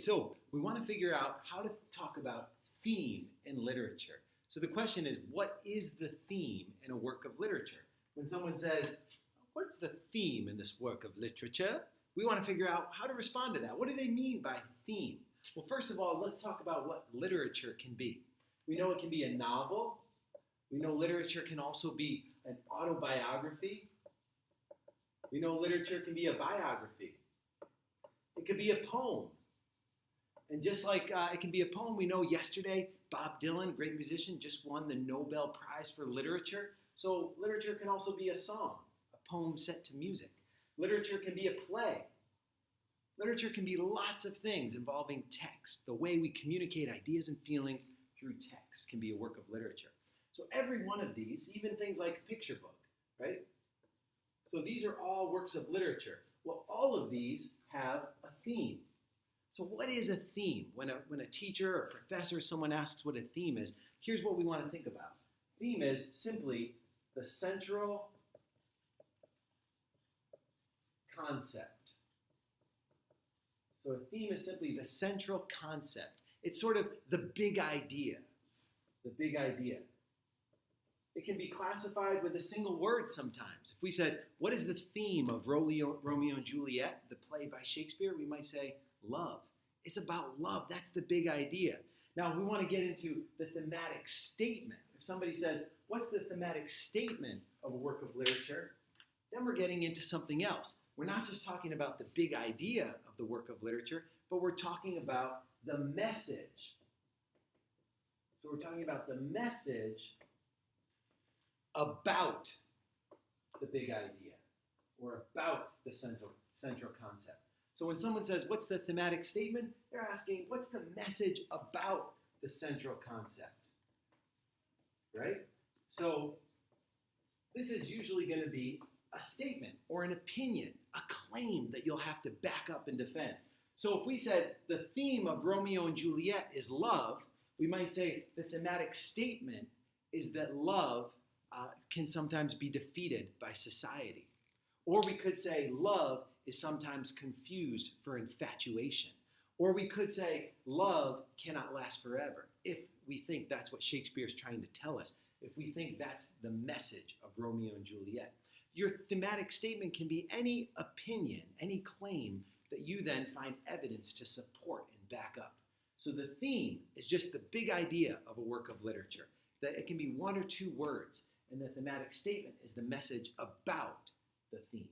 so we want to figure out how to talk about theme in literature. So the question is, what is the theme in a work of literature? When someone says, what's the theme in this work of literature? We want to figure out how to respond to that. What do they mean by theme? Well, first of all, let's talk about what literature can be. We know it can be a novel. We know literature can also be an autobiography. We know literature can be a biography. It could be a poem. And just like it can be a poem, we know yesterday Bob Dylan, great musician, just won the Nobel Prize for Literature. So literature can also be a song, a poem set to music. Literature can be a play. Literature can be lots of things involving text. The way we communicate ideas and feelings through text can be a work of literature. So every one of these, even things like a picture book, right? So these are all works of literature. Well, all of these have a theme. So what is a theme? When a teacher or professor, someone asks what a theme is, here's what we want to think about. Theme is simply the central concept. So a theme is simply the central concept. It's sort of the big idea. The big idea. It can be classified with a single word sometimes. If we said, what is the theme of Romeo and Juliet, the play by Shakespeare, we might say love. It's about love. That's the big idea. Now, if we want to get into the thematic statement, if somebody says, what's the thematic statement of a work of literature? Then we're getting into something else. We're not just talking about the big idea of the work of literature, but we're talking about the message. So we're talking about the message about the big idea or about the central concept. So when someone says, what's the thematic statement? They're asking, what's the message about the central concept? Right? So this is usually going to be a statement or an opinion, a claim that you'll have to back up and defend. So if we said the theme of Romeo and Juliet is love, we might say the thematic statement is that love can sometimes be defeated by society. Or we could say love is sometimes confused for infatuation. Or we could say love cannot last forever, if we think that's what Shakespeare's trying to tell us, if we think that's the message of Romeo and Juliet. Your thematic statement can be any opinion, any claim that you then find evidence to support and back up. So the theme is just the big idea of a work of literature, that it can be one or two words, and the thematic statement is the message about the theme.